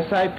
SIP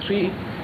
3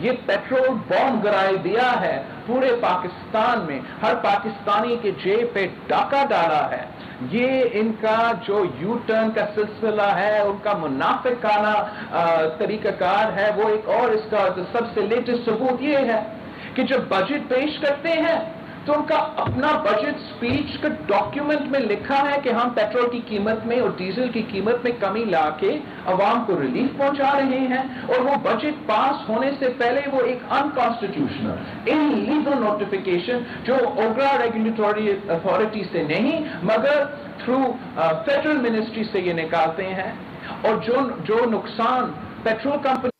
یہ petrol boom گرائے دیا ہے پورے پاکستان میں، ہر پاکستانی کے جیب پہ ڈاکہ ڈالا ہے. یہ ان کا جو یو ٹرن کا سلسلہ ہے، ان کا منافقانہ طریقہ کار ہے. وہ ایک اور اس کا سب سے لیٹسٹ ثبوت یہ ہے کہ جب بجٹ پیش کرتے ہیں تو ان کا اپنا بجٹ سپیچ کا ڈاکیومنٹ میں لکھا ہے کہ ہم پیٹرول کی قیمت میں اور ڈیزل کی قیمت میں کمی لا کے عوام کو ریلیف پہنچا رہے ہیں، اور وہ بجٹ پاس ہونے سے پہلے وہ ایک انکانسٹیٹیوشنل انلیگل نوٹیفیکیشن جو اوگرا ریگولیٹری اتھارٹی سے نہیں مگر تھرو فیڈرل منسٹری سے یہ نکالتے ہیں. اور جو نقصان پیٹرول کمپنی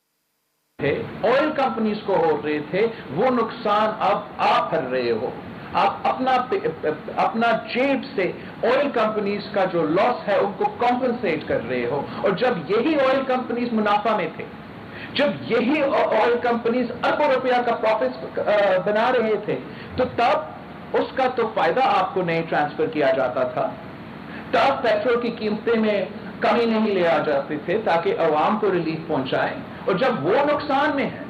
آئل کمپنیز کو ہو رہے تھے وہ نقصان اب آپ بھر رہے ہو. آپ اپنا جیب سے آئل کمپنیز کا جو لاس ہے ان کو کمپنسیٹ کر رہے ہو. اور جب یہی آئل کمپنیز منافع میں تھے، جب یہی آئل کمپنیز اربوں روپیہ کا پروفٹ بنا رہے تھے، تو تب اس کا تو فائدہ آپ کو نہیں ٹرانسفر کیا جاتا تھا. تب پیٹرول کی قیمتیں میں کمی نہیں لے آ جاتے تھے تاکہ عوام کو ریلیف پہنچائیں. اور جب وہ نقصان میں ہے،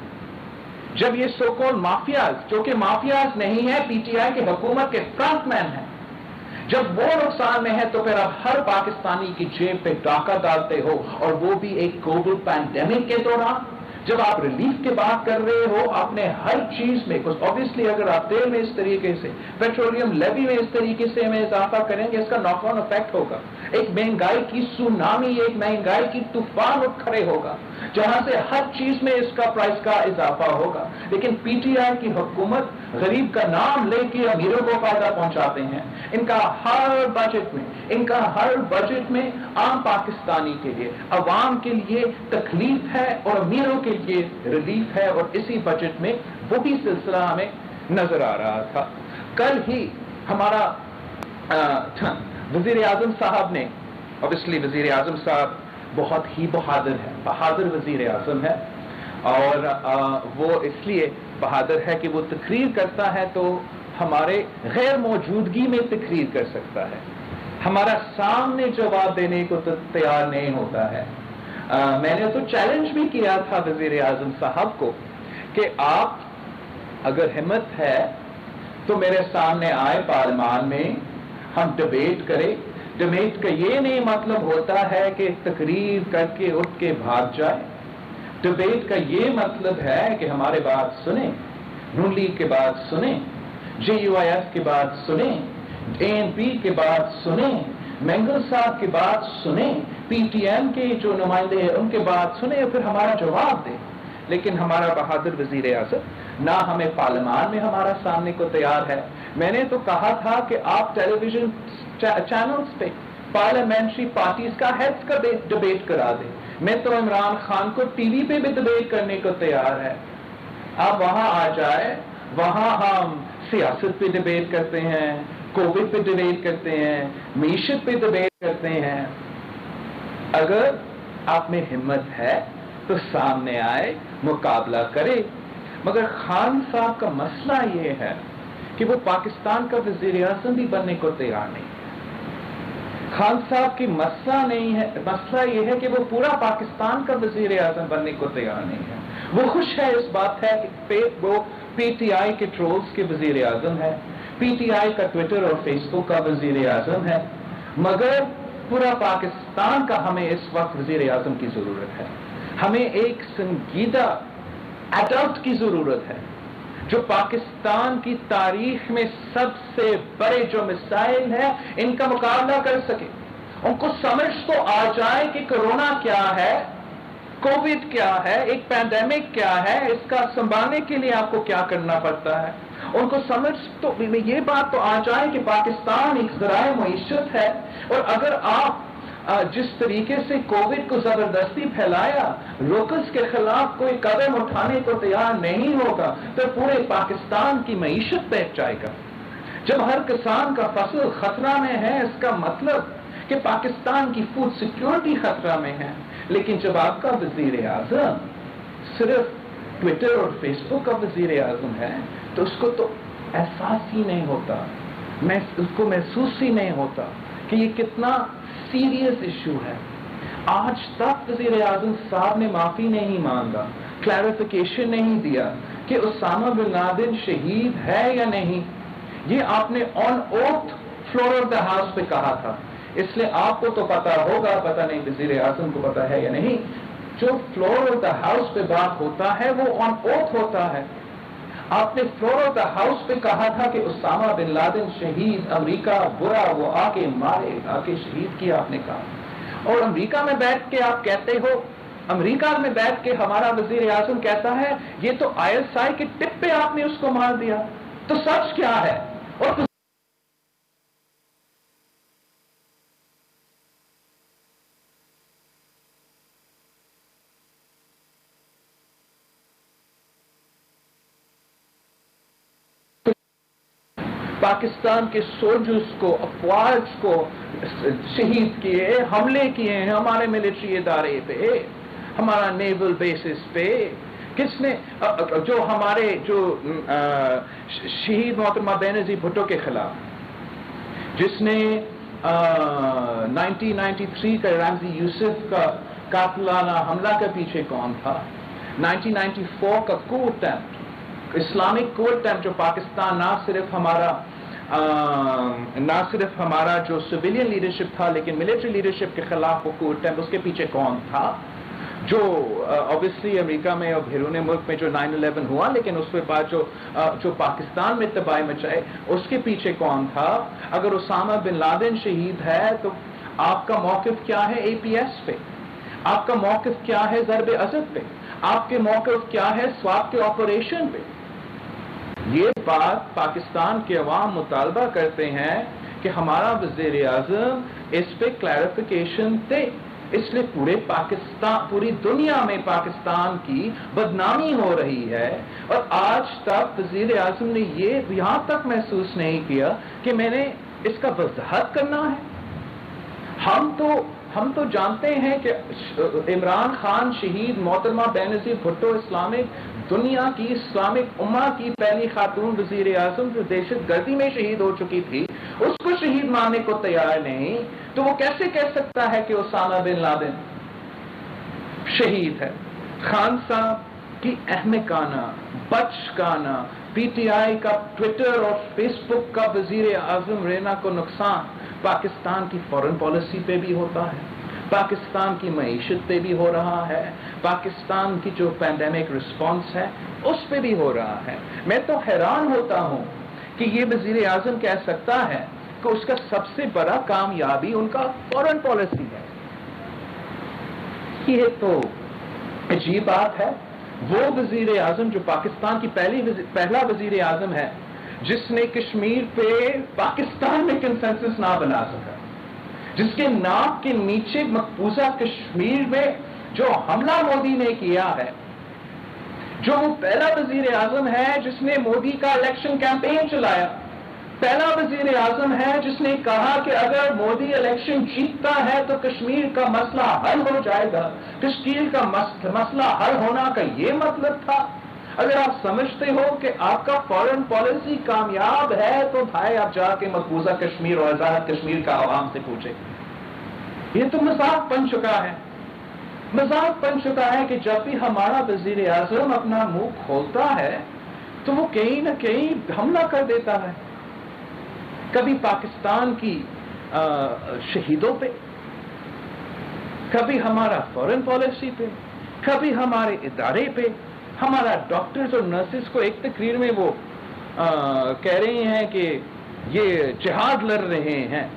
جب یہ سو کال مافیاز جو کہ مافیاز نہیں ہے، پی ٹی آئی کی حکومت کے فرنٹ مین ہیں، جب وہ نقصان میں ہے تو پھر آپ ہر پاکستانی کی جیب پہ ڈاکہ ڈالتے ہو، اور وہ بھی ایک گلوبل پینڈیمک کے دوران. جب آپ ریلیف کی بات کر رہے ہو، آپ نے ہر چیز میں obviously اگر آپ تیل میں اس طریقے سے، پیٹرولیم لیوی میں اس طریقے سے میں اضافہ کریں گے، اس کا ناک آن افیکٹ ہوگا. ایک مہنگائی کی سونامی، ایک مہنگائی کی طوفان اٹھ کھڑے ہوگا جہاں سے ہر چیز میں اس کا پرائس کا اضافہ ہوگا. لیکن پی ٹی آئی کی حکومت غریب کا نام لے کے امیروں کو فائدہ پہنچاتے ہیں. ان کا ہر بجٹ میں عام پاکستانی کے لیے، عوام کے لیے تکلیف ہے اور امیروں کے لیے ریلیف ہے. اور اسی بجٹ میں وہی سلسلہ ہمیں نظر آ رہا تھا. کل ہی ہمارا وزیر اعظم صاحب نے، obviously وزیر اعظم صاحب بہت ہی بہادر وزیر اعظم ہے، اور وہ اس لیے بہادر ہے کہ وہ تقریر کرتا ہے تو ہمارے غیر موجودگی میں تقریر کر سکتا ہے. ہمارا سامنے جواب دینے کو تو تیار نہیں ہوتا ہے. میں نے تو چیلنج بھی کیا تھا وزیر اعظم صاحب کو کہ آپ اگر ہمت ہے تو میرے سامنے آئے پارلیمان میں، ہم ڈبیٹ کریں. ڈبیٹ کا یہ نہیں مطلب ہوتا ہے کہ تقریر کر کے اٹھ کے بھاگ جائے. ڈبیٹ کا یہ مطلب ہے کہ ہمارے بات سنیں، نون لیگ کے بات سنیں، جے یو آئی ایف کی بات سنیں، اے این پی کی بات سنیں، مینگل صاحب کی بات سنیں، پی ٹی ایم کے جو نمائندے ہیں ان کے بات سنیں اور پھر ہمارا جواب دیں. لیکن ہمارا بہادر وزیر اعظم نہ ہمیں پارلیمان میں ہمارا سامنے کو تیار ہے. میں نے تو کہا تھا کہ آپ ٹیلی ویژن چینلز پہ پارلیمنٹری پارٹیز کا ہیڈز کا ڈبیٹ کرا دیں. میں تو عمران خان کو ٹی وی پہ بھی ڈبیٹ کرنے کو تیار ہے. آپ وہاں آ جائے، وہاں ہم سیاست پہ ڈبیٹ کرتے ہیں، کووڈ پہ ڈبیٹ کرتے ہیں، معیشت پہ ڈبیٹ کرتے ہیں. اگر آپ میں ہمت ہے تو سامنے آئے، مقابلہ کرے. مگر خان صاحب کا مسئلہ یہ ہے کہ وہ پاکستان کا وزیر اعظم بھی بننے کو تیار نہیں. خان صاحب کی مسئلہ یہ ہے کہ وہ پورا پاکستان کا وزیر اعظم بننے کو تیار نہیں ہے. وہ خوش ہے اس بات ہے کہ وہ پی ٹی آئی کے ٹرولز کے وزیر اعظم ہے، پی ٹی آئی کا ٹویٹر اور فیس بک کا وزیر اعظم ہے. مگر پورا پاکستان کا ہمیں اس وقت وزیر اعظم کی ضرورت ہے. ہمیں ایک سنجیدہ ایڈلٹ کی ضرورت ہے جو پاکستان کی تاریخ میں سب سے بڑے جو مسائل ہیں ان کا مقابلہ کر سکے. ان کو سمجھ تو آ جائے کہ کرونا کیا ہے، کووڈ کیا ہے، ایک پینڈیمک کیا ہے، اس کا سنبھالنے کے لیے آپ کو کیا کرنا پڑتا ہے. ان کو سمجھ تو یہ بات تو آ جائے کہ پاکستان ایک ذرائع معیشت ہے، اور اگر آپ جس طریقے سے کووڈ کو زبردستی پھیلایا، لوکلز کے خلاف کوئی قدم اٹھانے کو تیار نہیں ہوگا تو پورے پاکستان کی معیشت بیٹھ جائے گا. جب ہر کسان کا فصل خطرہ میں ہے، اس کا مطلب کہ پاکستان کی فوڈ سیکیورٹی خطرہ میں ہے. لیکن جب آپ کا وزیر اعظم صرف ٹویٹر اور فیس بک کا وزیر اعظم ہے تو اس کو تو احساس ہی نہیں ہوتا، اس کو محسوس ہی نہیں ہوتا کہ یہ کتنا سیریس ایشو ہے. آج تک وزیر اعظم صاحب نے معافی نہیں مانگا. کلیریفیکیشن نہیں دیا کہ اسامہ بن لادن شہید ہے یا نہیں. یہ آپ نے on oath floor of the house پہ کہا تھا. اس لیے آپ کو تو پتا ہوگا, پتہ نہیں وزیر اعظم کو پتا ہے یا نہیں, جو فلور آف دا ہاؤس پہ بات ہوتا ہے وہ آن اوتھ ہوتا ہے. آپ نے فلور آف دا ہاؤس پہ کہا تھا کہ اسامہ بن لادن شہید, امریکہ برا, وہ آ کے مارے, آ کے شہید کیا آپ نے کہا. اور امریکہ میں بیٹھ کے آپ کہتے ہو, امریکہ میں بیٹھ کے ہمارا وزیر اعظم کہتا ہے یہ تو ISI کے ٹپ پہ آپ نے اس کو مار دیا. تو سچ کیا ہے؟ اور پاکستان کے سولجرز کو, افواج کو شہید کیے, حملے کیے ہیں ہمارے ملٹری ادارے پہ, ہمارا نیول بیسز پہ. کس نے, جو ہمارے جو شہید محترمہ بینظیر بھٹو کے خلاف, جس نے 1993 کا رمزی یوسف کا قاتلانہ حملہ کے پیچھے کون تھا, 1994 کا کو اٹیمپٹ, اسلامک کو اٹیمپٹ, جو پاکستان نہ صرف ہمارا جو سویلین لیڈرشپ تھا لیکن ملٹری لیڈرشپ کے خلاف وہ کو اٹیمپٹ, اس کے پیچھے کون تھا؟ جو obviously امریکہ میں اور بیرون ملک میں جو 9/11 ہوا, لیکن اس کے بعد جو پاکستان میں تباہی مچائے, اس کے پیچھے کون تھا؟ اگر اسامہ بن لادن شہید ہے تو آپ کا موقف کیا ہے APS پہ؟ آپ کا موقف کیا ہے ضرب عضد پہ؟ آپ کے موقف کیا ہے سوات کے آپریشن پہ؟ یہ بات پاکستان کے عوام مطالبہ کرتے ہیں کہ ہمارا وزیر اعظم اس پہ کلیریفیکیشن دے. اس لیے پورے پاکستان, پوری دنیا میں پاکستان کی بدنامی ہو رہی ہے, اور آج تک وزیر اعظم نے یہ یہاں تک محسوس نہیں کیا کہ میں نے اس کا وضاحت کرنا ہے. ہم تو جانتے ہیں کہ عمران خان شہید, محترمہ بینظیر بھٹو اسلامک دنیا کی, اسلامک امہ کی پہلی خاتون وزیر اعظم جو دہشت گردی میں شہید ہو چکی تھی, اس کو شہید ماننے کو تیار نہیں, تو وہ کیسے کہہ سکتا ہے کہ اسامہ بن لادن شہید ہے؟ خان صاحب کی احمقانہ, بچکانہ, PTI کا ٹویٹر اور فیس بک کا وزیر اعظم رہنا کو نقصان پاکستان کی فورن پالیسی پہ بھی ہوتا ہے, پاکستان کی معیشت پہ بھی ہو رہا ہے, پاکستان کی جو پینڈیمک رسپانس ہے اس پہ بھی ہو رہا ہے. میں تو حیران ہوتا ہوں کہ یہ وزیر اعظم کہہ سکتا ہے کہ اس کا سب سے بڑا کامیابی ان کا فورن پالیسی ہے. یہ تو عجیب بات ہے. وہ وزیر اعظم جو پاکستان کی پہلا وزیر اعظم ہے جس نے کشمیر پہ پاکستان میں کنسنسس نہ بنا سکا, جس کے ناک کے نیچے مقبوضہ کشمیر میں جو حملہ مودی نے کیا ہے, جو وہ پہلا وزیر اعظم ہے جس نے مودی کا الیکشن کیمپین چلایا, پہلا وزیر اعظم ہے جس نے کہا کہ اگر مودی الیکشن جیتتا ہے تو کشمیر کا مسئلہ حل ہو جائے گا. کشمیر کا مسئلہ حل ہونا کا یہ مطلب تھا. اگر آپ سمجھتے ہو کہ آپ کا فورن پالیسی کامیاب ہے تو بھائی آپ جا کے مقبوضہ کشمیر اور آزاد کشمیر کا عوام سے پوچھیں. یہ تو مذاق بن چکا ہے, مذاق بن چکا ہے کہ جب بھی ہمارا وزیر اعظم اپنا منہ کھولتا ہے تو وہ کہیں نہ کہیں حملہ کر دیتا ہے, کبھی پاکستان کی شہیدوں پہ, کبھی ہمارا فورن پالیسی پہ, کبھی ہمارے ادارے پہ, ہمارا ڈاکٹرز اور نرسز کو. ایک تقریر میں وہ کہہ رہے ہیں کہ یہ جہاد لڑ رہے ہیں.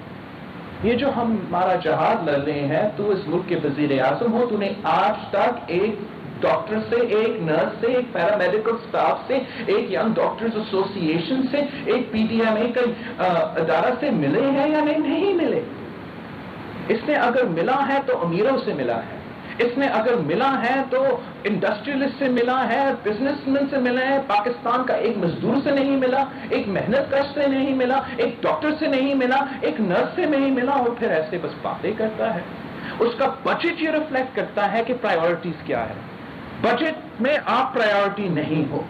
یہ جو ہمارا جہاد لڑ رہے ہیں, تو اس ملک کے وزیر اعظم ہو, تو نے آج تک ایک ڈاکٹر سے, ایک نرس سے, ایک پیرامیڈیکل سٹاف سے, ایک ینگ ڈاکٹرز ایسوسی ایشن سے, ایک PDMA کا ادارہ سے ملے ہیں یا نہیں ملے؟ اس نے اگر ملا ہے تو امیروں سے ملا ہے, اس نے اگر ملا ہے تو انڈسٹریلسٹ سے ملا ہے, بزنس مین سے ملا ہے. پاکستان کا ایک مزدور سے نہیں ملا, ایک محنت کش سے نہیں ملا, ایک ڈاکٹر سے نہیں ملا, ایک نرس سے نہیں ملا, اور پھر ایسے بس باتیں کرتا ہے. اس کا بجٹ یہ ریفلیکٹ کرتا ہے کہ پرائیورٹیز کیا ہے. بجٹ میں آپ پرائیورٹی نہیں ہو,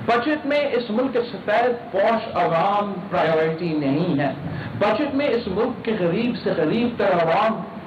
بجٹ میں اس ملک کے سفید پوش عوام پرائیورٹی نہیں ہے, بجٹ میں اس ملک کے غریب سے غریب تر عوام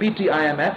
PTIMF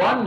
1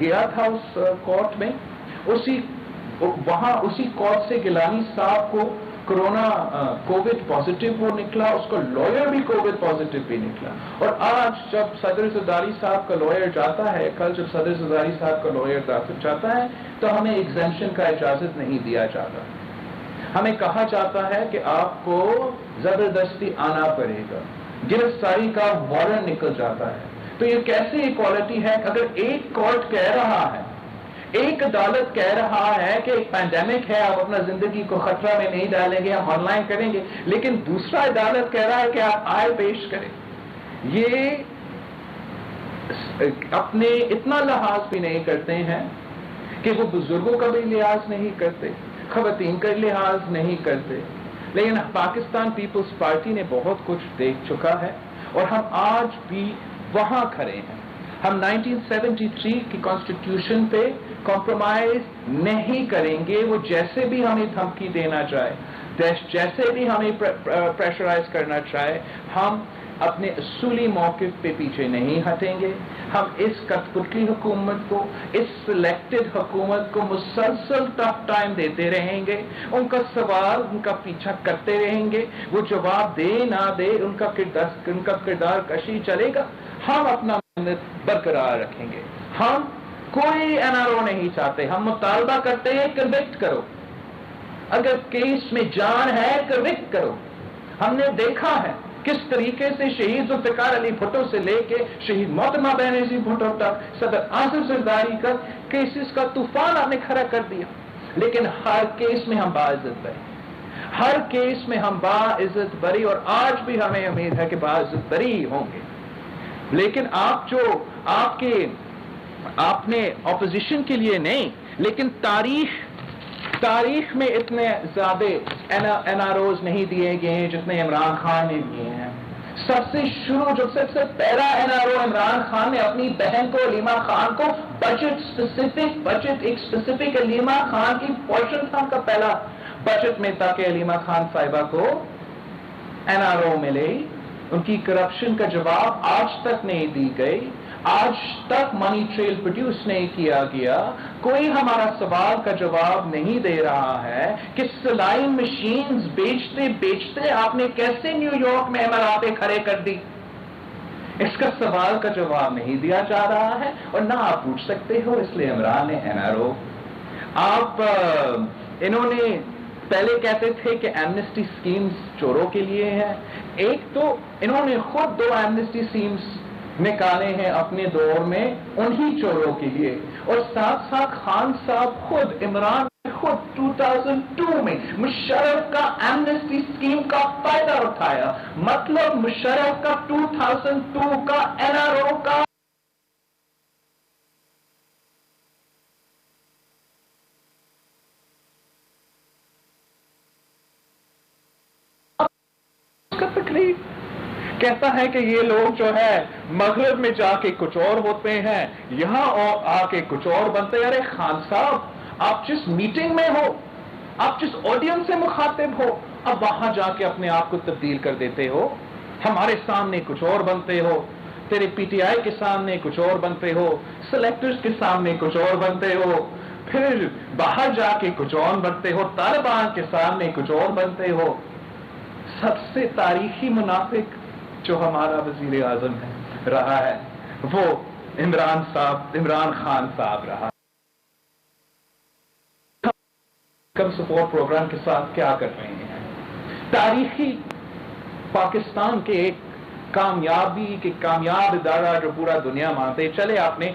گیا تھا اس کورٹ میں، اسی کورٹ سے گیلانی صاحب کو کرونا کووڈ پازیٹیو وہ نکلا، اس کا لائر بھی کووڈ پازیٹیو بھی نکلا. اور آج جب صدر زرداری صاحب کا لائر جاتا ہے، کل جب صدر زرداری صاحب کا لائر جاتا ہے تو ہمیں ایگزمپشن کا اجازت نہیں دیا جاتا. ہمیں کہا جاتا ہے کہ آپ کو زبردستی آنا پڑے گا، گرفتاری کا وارنٹ نکل جاتا ہے. تو یہ کیسی ایکوالٹی ہے؟ اگر ایک کورٹ کہہ رہا ہے، ایک عدالت کہہ رہا ہے کہ ایک پینڈیمک ہے، آپ اپنا زندگی کو خطرہ میں نہیں ڈالیں گے، ہم آن لائن کریں گے، لیکن دوسرا عدالت کہہ رہا ہے کہ آپ آئے پیش کریں. یہ اپنے اتنا لحاظ بھی نہیں کرتے ہیں کہ وہ بزرگوں کا بھی لحاظ نہیں کرتے، خواتین کا لحاظ نہیں کرتے. لیکن پاکستان پیپلز پارٹی نے بہت کچھ دیکھ چکا ہے اور ہم آج بھی وہاں کھڑے ہیں. ہم 1973 کی کانسٹیٹیوشن پہ کمپرومائز نہیں کریں گے. وہ جیسے بھی ہمیں دھمکی دینا چاہے، جیسے بھی ہمیں پریشرائز کرنا چاہے، ہم اپنے اصولی موقف پہ پیچھے نہیں ہٹیں گے. ہم اس کٹپتلی حکومت کو، اس سلیکٹڈ حکومت کو مسلسل ٹف ٹائم دیتے رہیں گے. ان کا سوال، ان کا پیچھا کرتے رہیں گے. وہ جواب دے نہ دے، ان کا کردار کشی چلے گا. ہم اپنا محنت برقرار رکھیں گے. ہم کوئی NRO نہیں چاہتے. ہم مطالبہ کرتے ہیں کنوکٹ کرو. اگر کیس میں جان ہے کنوکٹ کرو. ہم نے دیکھا ہے کس طریقے سے شہید ذوالفقار علی بھٹو سے لے کے شہید محترمہ بینظیر بھٹو تک صدر آصف زرداری کا کیسز کا طوفان آپ نے کھڑا کر دیا. لیکن ہر کیس میں ہم باعزت بری، ہر کیس میں ہم باعزت بری، اور آج بھی ہمیں امید ہے کہ باعزت بری ہوں گے. لیکن آپ نے اپوزیشن کے لیے نہیں، لیکن تاریخ میں اتنے زیادہ NROs نہیں دیے گئے ہیں جتنے عمران خان نے دیے ہیں. سب سے پہلا NRO عمران خان نے اپنی بہن کو، علیمہ خان کو، بجٹ ایک اسپیسیفک علیمہ خان کی پورشن تھا کا پہلا بجٹ میں، تاکہ علیمہ خان صاحبہ کو NRO ملے. ان کی کرپشن کا جواب آج تک نہیں دی گئی. آج تک منی ٹریل پروڈیوس نہیں کیا گیا. کوئی ہمارا سوال کا جواب نہیں دے رہا ہے کہ سلائن مشینز بیچتے آپ نے کیسے نیو یارک میں اماراتیں کھڑے کر دی. اس کا سوال کا جواب نہیں دیا جا رہا ہے، اور نہ آپ پوچھ سکتے ہو. اس لیے عمران نے NRO انہوں نے پہلے کہتے تھے کہ ایمنسٹی سکیمز چوروں کے لیے ہیں. ایک تو انہوں نے خود 2 ایمنسٹی سکیمز نکالے ہیں اپنے دور میں انہی چوروں کے لیے، اور ساتھ ساتھ خان صاحب خود، عمران خود 2002 میں مشرف کا ایمنسٹی سکیم کا فائدہ اٹھایا. مطلب مشرف کا 2002 کا NRO کا تقریب کہتا ہے کہ یہ لوگ جو ہے مغرب میں جا کے کچھ اور ہوتے ہیں، یہاں اور آ کے کچھ اور بنتے ہیں. ارے خان صاحب، آپ جس میٹنگ میں ہو، آپ جس آڈینس سے مخاطب ہو، اب وہاں جا کے اپنے آپ کو تبدیل کر دیتے ہو. ہمارے سامنے کچھ اور بنتے ہو، تیرے PTI کے سامنے کچھ اور بنتے ہو، سلیکٹرز کے سامنے کچھ اور بنتے ہو، پھر باہر جا کے کچھ اور بنتے ہو، طالبان کے سامنے کچھ اور بنتے ہو. سب سے تاریخی منافق جو ہمارا وزیر اعظم رہا ہے وہ عمران خان صاحب رہا. کم سپورٹ پروگرام کے ساتھ کیا کر رہے ہیں؟ تاریخی پاکستان کے ایک کامیاب ادارہ جو پورا دنیا مانتے چلے، آپ نے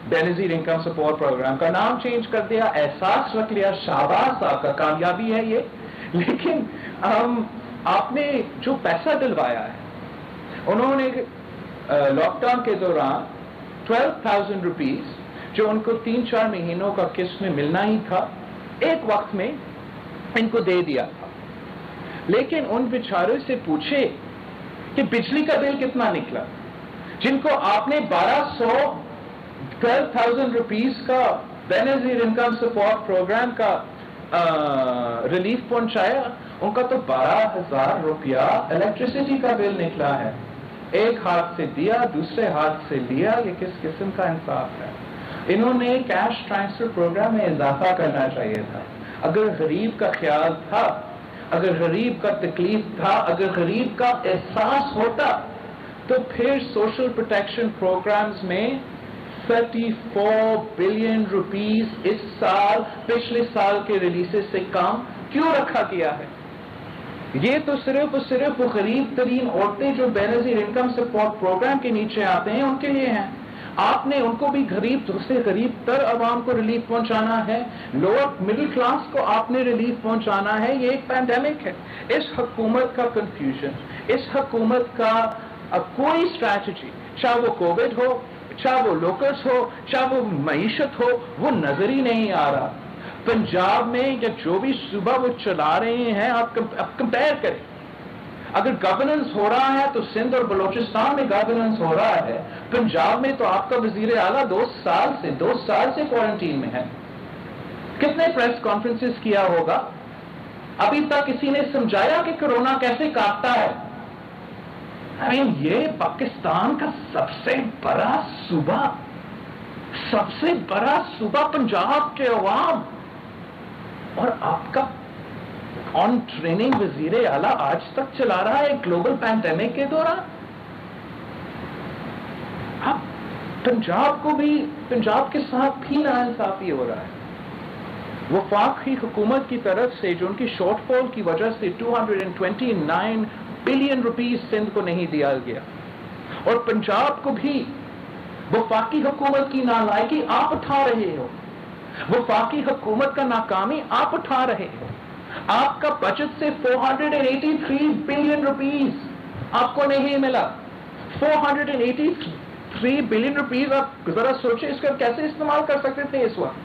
بینظیر انکم سپورٹ پروگرام کا نام چینج کر دیا، احساس رکھ لیا، شہباز صاحب کا کامیابی ہے یہ. لیکن آپ نے جو پیسہ دلوایا ہے، انہوں نے لاک ڈاؤن کے دوران 12,000 روپیز جو ان کو 3-4 مہینوں کا قسط میں ملنا ہی تھا، ایک وقت میں ان کو دے دیا تھا. لیکن ان بیچاروں سے پوچھے کہ بجلی کا بل کتنا نکلا، جن کو آپ نے 12,000 روپیز کا بینظیر انکم سپورٹ پروگرام کا ریلیف پہنچایا، ان کا تو 12,000 روپیہ الیکٹریسٹی کا بل نکلا ہے. ایک ہاتھ سے دیا، دوسرے ہاتھ سے لیا. یہ کس قسم کا انصاف ہے؟ انہوں نے کیش ٹرانسفر پروگرام میں اضافہ کرنا چاہیے تھا. اگر غریب کا خیال تھا، اگر غریب کا تکلیف تھا، اگر غریب کا احساس ہوتا تو پھر سوشل پروٹیکشن پروگرامز میں 34 بلین روپیز اس سال پچھلے سال کے ریلیزز سے کام کیوں رکھا گیا ہے؟ یہ تو صرف اور صرف وہ غریب ترین عورتیں جو بے نظیر انکم سپورٹ پروگرام کے نیچے آتے ہیں ان کے لیے ہیں. آپ نے ان کو بھی غریب سے غریب تر عوام کو ریلیف پہنچانا ہے، لوور مڈل کلاس کو آپ نے ریلیف پہنچانا ہے. یہ ایک پینڈیمک ہے. اس حکومت کا کنفیوژن، اس حکومت کا کوئی اسٹریٹجی، چاہے وہ کووڈ ہو، چاہے وہ لوکلس ہو، چاہے وہ معیشت ہو، وہ نظر ہی نہیں آ رہا. پنجاب میں یا جو بھی صوبہ وہ چلا رہے ہیں، آپ کمپیئر کریں. اگر گورننس ہو رہا ہے تو سندھ اور بلوچستان میں گورننس ہو رہا ہے. پنجاب میں تو آپ کا وزیر اعلیٰ 2 سال سے کوارنٹین میں ہے. کتنے پریس کانفرنسز کیا ہوگا؟ ابھی تک کسی نے سمجھایا کہ کورونا کیسے کاٹتا ہے؟ یہ پاکستان کا سب سے بڑا صوبہ پنجاب کے عوام، اور آپ کا آن ٹریننگ وزیر اعلیٰ آج تک چلا رہا ہے گلوبل پینڈیمک کے دوران. اب پنجاب کے ساتھ بھی ناانصافی ہو رہا ہے. وفاقی حکومت کی طرف سے جو ان کی شارٹ فال کی وجہ سے 229 بلین روپیز سندھ کو نہیں دیا گیا، اور پنجاب کو بھی وفاقی حکومت کی نالائکی آپ اٹھا رہے ہو، وفاقی حکومت کا ناکامی آپ اٹھا رہے ہو. آپ کا بجٹ سے 483 بلین روپیز آپ کو نہیں ملا. 483 بلین روپیز آپ ذرا سوچیں اس کا کیسے استعمال کر سکتے تھے اس وقت.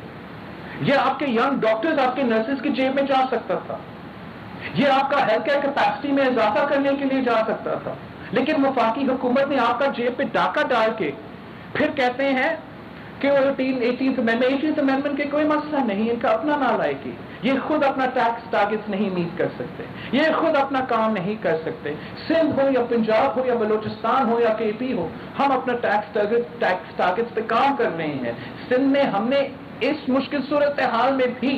یہ آپ کے ینگ ڈاکٹرز، آپ کے نرسز کی جیب میں جا سکتا تھا. یہ آپ کا ہیلتھ کیئر کیپیسٹی میں اضافہ کرنے کے لیے جا سکتا تھا. لیکن وفاقی حکومت نے آپ کا جیب پہ ڈاکہ ڈال کے پھر کہتے ہیں کہ 18th امینڈمنٹ کے کوئی مسئلہ نہیں، ان کا اپنا نالائکی. یہ خود اپنا ٹیکس ٹارگٹس نہیں میٹ کر سکتے، یہ خود اپنا کام نہیں کر سکتے. سندھ ہو یا پنجاب ہو یا بلوچستان ہو یا کے پی ہو، ہم اپنا ٹیکس ٹارگٹس پہ کام کر رہے ہیں. سندھ میں ہم نے اس مشکل صورتحال میں بھی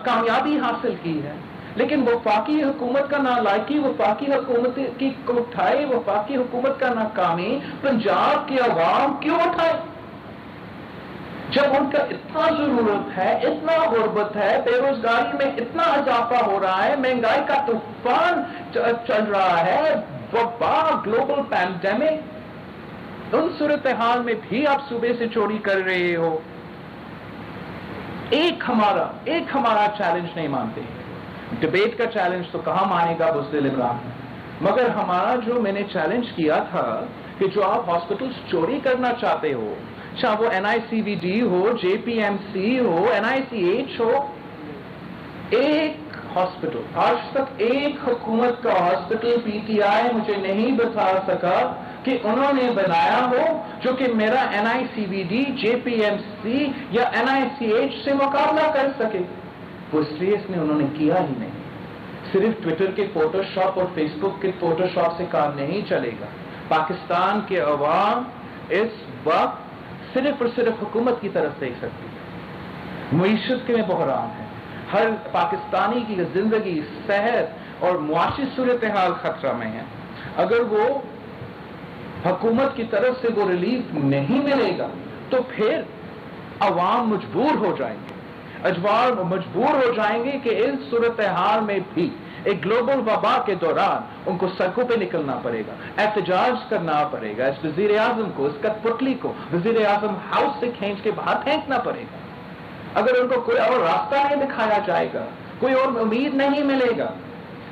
کامیابی حاصل کی ہے. لیکن وفاقی حکومت کا نالائکی، وفاقی حکومت کی کوٹائی، وفاقی حکومت کا ناکامی پنجاب کے عوام کیوں اٹھائے؟ جب ان کا اتنا ضرورت ہے، اتنا غربت ہے، بے روزگاری میں اتنا اضافہ ہو رہا ہے، مہنگائی کا طوفان چل رہا ہے، وبا، گلوبل پینڈیمک، ان صورتحال میں بھی آپ صوبے سے چوری کر رہے ہو. ایک ہمارا چیلنج نہیں مانتے. ڈبیٹ کا چیلنج تو کہاں مانے گا بزدل عمران، مگر ہمارا جو میں نے چیلنج کیا تھا کہ جو آپ ہاسپٹلز چوری کرنا چاہتے ہو، چاہے وہ NICVD ہو، JPMC ہو، NICH ہو، ایک ہاسپٹل آج تک ایک حکومت کا ہاسپٹل PTI مجھے نہیں بتا سکا کہ انہوں نے بنایا ہو جو کہ میرا NICVD، JPMC یا NICH سے مقابلہ کر سکے. وہ اس لیے انہوں نے کیا ہی نہیں. صرف ٹویٹر کے فوٹو شاپ اور فیس بک کے فوٹو شاپ سے کام نہیں چلے گا. پاکستان کے عوام اس وقت صرف اور صرف حکومت کی طرف دیکھ سکتی ہے. معیشت کے بحران ہے، ہر پاکستانی کی زندگی، صحت اور معاشی صورتحال خطرہ میں ہے. اگر وہ حکومت کی طرف سے وہ ریلیف نہیں ملے گا تو پھر عوام مجبور ہو جائیں گے، مجبور ہو جائیں گے کہ اس صورتحال میں بھی ایک گلوبل وبا کے دوران ان کو سڑکوں پہ نکلنا پڑے گا، احتجاج کرنا پڑے گا. اس وزیر اعظم کو، اس کٹ پتلی کو وزیر اعظم ہاؤس سے کھینچ کے باہر پھینکنا پڑے گا. اگر ان کو کوئی اور راستہ نہیں دکھایا جائے گا، کوئی اور امید نہیں ملے گا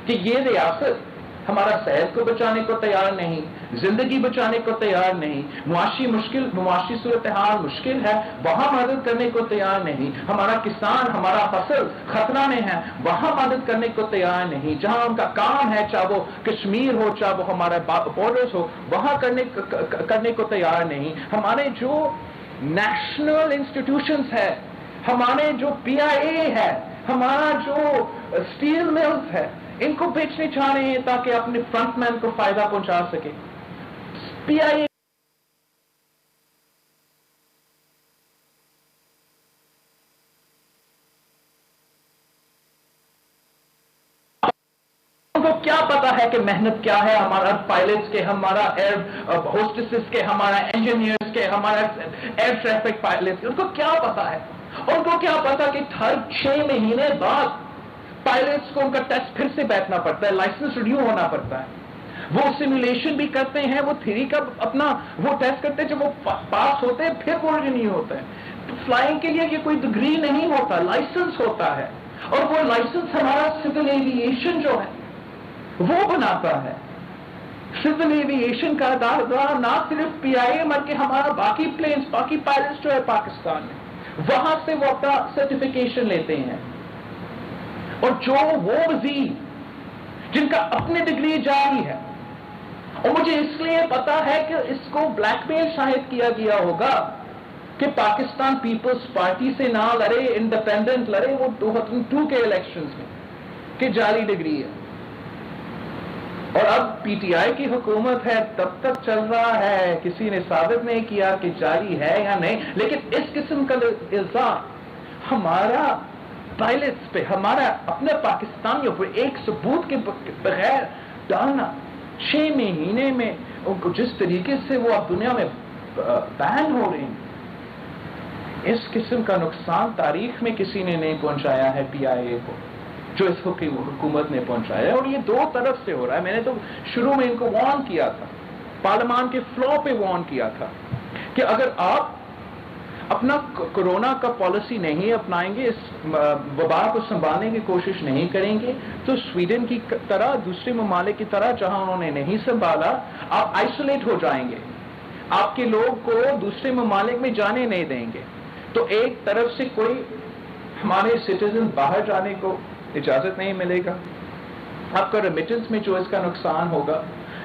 کہ یہ ریاست ہمارا صحت کو بچانے کو تیار نہیں، زندگی بچانے کو تیار نہیں، معاشی صورتحال مشکل ہے وہاں مدد کرنے کو تیار نہیں، ہمارا کسان، ہمارا فصل خطرہ میں ہے وہاں مدد کرنے کو تیار نہیں، جہاں ان کا کام ہے چاہے وہ کشمیر ہو چاہے وہ ہمارے بارڈرز ہو وہاں کرنے کو تیار نہیں. ہمارے جو نیشنل انسٹیٹیوشنز ہے، ہمارے جو PIA ہے، ہمارا جو اسٹیل ملز ہے، ان کو بیچنے چاہ رہے ہیں تاکہ اپنے فرنٹ مین کو فائدہ پہنچا سکے. PIA کو کیا پتا ہے کہ محنت کیا ہے، ہمارا پائلٹس کے، ہمارا ایئر ہوسٹسز کے، ہمارا انجینئرز کے، ہمارا ایئر ٹریفک پائلٹس، ان کو کیا پتا ہے؟ ان کو کیا پتا کہ ہر 6 مہینے بعد پائلٹس کو ان کا ٹیسٹ پھر سے بیٹھنا پڑتا ہے، لائسنس ریڈیو ہونا پڑتا ہے، وہ سیمولیشن بھی کرتے ہیں، وہ تھیوری کا اپنا وہ ٹیسٹ کرتے ہیں، جب وہ پاس ہوتے ہیں پھر وہ نہیں ہوتا ہے۔ فلائنگ کے لیے یہ کوئی ڈگری نہیں ہوتا، لائسنس ہوتا ہے، اور وہ لائسنس ہمارا سول ایویشن جو ہے وہ بناتا ہے۔ سول ایویشن کا ادارہ نہ صرف پی آئی اے بلکہ ہمارا باقی پلینز، باقی پائلٹس جو ہے پاکستان میں، وہاں سے وہ اپنا سرٹیفکیشن لیتے ہیں، اور جو وہ وزیر جن کا اپنی ڈگری جاری ہے، اور مجھے اس لیے پتا ہے کہ اس کو بلیک میل شاید کیا گیا ہوگا کہ پاکستان پیپلز پارٹی سے نہ لڑے، انڈیپینڈنٹ لڑے وہ 2002 کے الیکشنز میں، کہ جعلی ڈگری ہے۔ اور اب پی ٹی آئی کی حکومت ہے، تب تک چل رہا ہے، کسی نے ثابت نہیں کیا کہ جعلی ہے یا نہیں، لیکن اس قسم کا الزام ہمارا پائلٹس پہ، ہمارا اپنے پاکستانیوں پر ایک ثبوت کے بغیر ڈالنا، 6 مہینے میں جس طریقے سے وہ اب دنیا میں بین ہو رہے ہیں، اس قسم کا نقصان تاریخ میں کسی نے نہیں پہنچایا ہے پی آئی اے کو، جو اس حکومت نے پہنچایا ہے، اور یہ 2 طرف سے ہو رہا ہے۔ میں نے تو شروع میں ان کو وارن کیا تھا، پارلیمان کے فلور پہ وارن کیا تھا کہ اگر آپ اپنا کورونا کا پالیسی نہیں اپنائیں گے، اس وبا کو سنبھالنے کی کوشش نہیں کریں گے، تو سویڈن کی طرح، دوسرے ممالک کی طرح جہاں انہوں نے نہیں سنبھالا، آپ آئسولیٹ ہو جائیں گے، آپ کے لوگ کو دوسرے ممالک میں جانے نہیں دیں گے، تو ایک طرف سے کوئی ہمارے سٹیزن باہر جانے کو اجازت نہیں ملے گا، آپ کا ریمیٹنس میں جو اس کا نقصان ہوگا،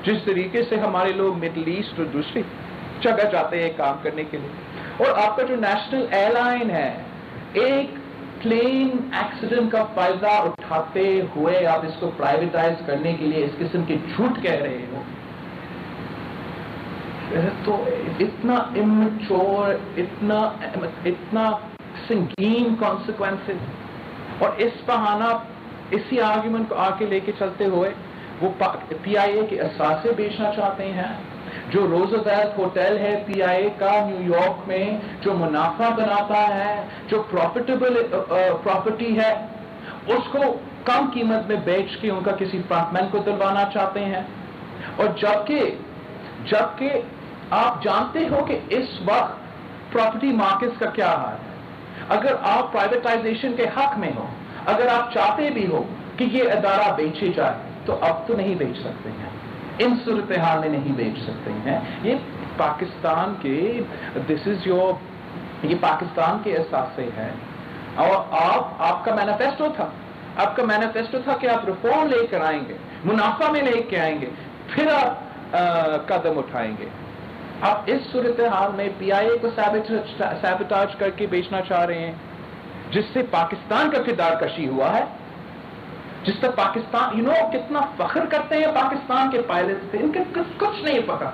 جس طریقے سے ہمارے لوگ مڈل ایسٹ اور دوسری جگہ جاتے ہیں کام کرنے کے لیے، اور آپ کا جو نیشنل ایئر لائن ہے، ایک پلین ایکسیڈنٹ کا فائدہ اٹھاتے ہوئے آپ اس کو پرائیویٹائز کرنے کے لیے اس قسم کے جھوٹ کہہ رہے ہو، تو اتنا امچور، اتنا سنگین کانسیکوینسز، اور اس بہانہ اسی آرگیومنٹ کو آگے لے کے چلتے ہوئے وہ پی آئی اے کے اثاثے بیچنا چاہتے ہیں۔ جو روزویلٹ ہوٹل ہے پی آئی اے کا نیو یارک میں، جو منافع بناتا ہے، جو پروفیٹیبل پراپرٹی ہے، اس کو کم قیمت میں بیچ کے ان کا کسی فرنٹ مین کو دلوانا چاہتے ہیں، اور جبکہ آپ جانتے ہو کہ اس وقت پراپرٹی مارکیٹس کا کیا حال ہے۔ اگر آپ پرائیویٹائزیشن کے حق میں ہو، اگر آپ چاہتے بھی ہو کہ یہ ادارہ بیچے جائے، تو اب تو نہیں بیچ سکتے ہیں، ان صورتحال میں نہیں بیچ سکتے ہیں۔ یہ پاکستان کے یہ پاکستان کے اثاثے ہیں، اور آپ کا مینیفیسٹو تھا، آپ کا مینیفیسٹو تھا کہ آپ ریفارم لے کر آئیں گے، منافع میں لے کے آئیں گے، پھر آپ قدم اٹھائیں گے۔ آپ اس صورتحال میں پی آئی اے کو سیبوٹاج کر کے بیچنا چاہ رہے ہیں، جس سے پاکستان کا کردار کشی ہوا ہے، جس سے پاکستان کتنا فخر کرتے ہیں پاکستان کے پائلٹس سے، ان کے کچھ نہیں پتا۔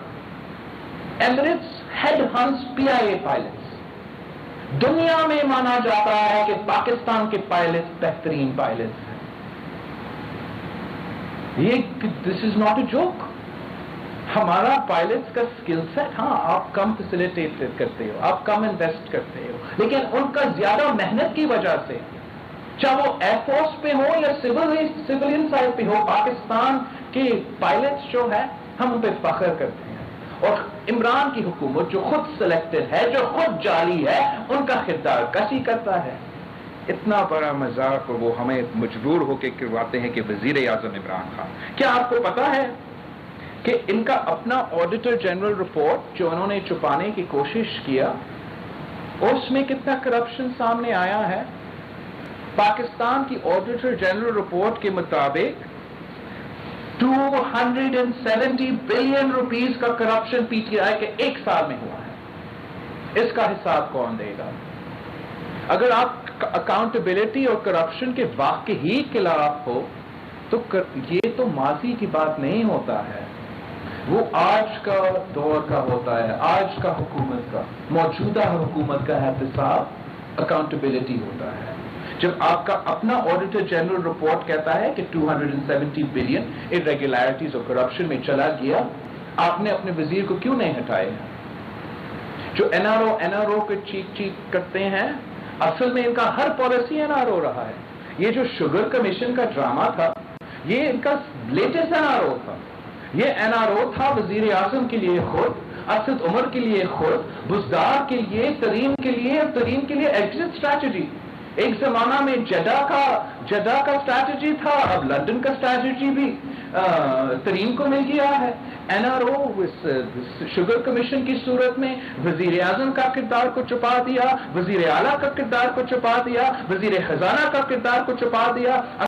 ایمریٹس ہیڈ ہنٹس پی آئی اے پائلٹس، دنیا میں مانا جاتا ہے کہ پاکستان کے پائلٹس بہترین پائلٹس ہیں۔ دس از ناٹ اے جوک۔ ہمارا پائلٹس کا سکل سیٹ، ہاں آپ کم فیسیلیٹیٹ کرتے ہو، آپ کم انویسٹ کرتے ہو، لیکن ان کا زیادہ محنت کی وجہ سے، چاہے وہ ایئر فورس پہ ہو یا سیولین سائڈ پہ ہو، پاکستان کے پائلٹس جو ہے ہم ان پہ فخر کرتے ہیں، اور عمران کی حکومت جو خود سلیکٹڈ ہے، جو خود جعلی ہے، ان کا کردار کشی کرتا ہے۔ اتنا بڑا مذاق وہ ہمیں مجبور ہو کے کرواتے ہیں کہ وزیر اعظم عمران خان، کیا آپ کو پتا ہے کہ ان کا اپنا آڈیٹر جنرل رپورٹ جو انہوں نے چھپانے کی کوشش کیا، اس میں کتنا کرپشن سامنے آیا ہے؟ پاکستان کی آڈیٹر جنرل رپورٹ کے مطابق 270 بلین روپیز کا کرپشن پی ٹی آئی کے 1 سال میں ہوا ہے۔ اس کا حساب کون دے گا؟ اگر آپ اکاؤنٹیبلٹی اور کرپشن کے واقعی خلاف ہو تو یہ تو ماضی کی بات نہیں ہوتا ہے، وہ آج کا دور کا ہوتا ہے، آج کا حکومت کا، موجودہ حکومت کا احتساب اکاؤنٹیبلٹی ہوتا ہے۔ جب آپ کا اپنا آڈیٹر جنرل رپورٹ کہتا ہے کہ 270 بلین irregularities اور کرپشن میں چلا گیا، آپ نے اپنے وزیر کو کیوں نہیں ہٹائے؟ جو این آر او کے چیک کرتے ہیں، اصل میں ان کا ہر پالیسی این آر او رہا ہے. یہ جو شوگر کمیشن کا ڈرامہ تھا، یہ ان کا لیٹسٹ این آر او تھا. یہ این آر او تھا وزیر اعظم کے لیے خود، اسد عمر کے لیے خود، بزدار کے لیے، ترین کے لیے، اور ترین کے لیے ایگزٹ اسٹریٹجی. ایک زمانہ میں جدہ کا اسٹریٹجی تھا، اب لندن کا اسٹریٹجی بھی ترین کو مل گیا ہے. N R O sugar commission کی صورت میں وزیر اعظم کا کردار کو چھپا دیا، وزیر اعلیٰ کا کردار کو چھپا دیا، وزیر خزانہ کا کردار کو چھپا دیا.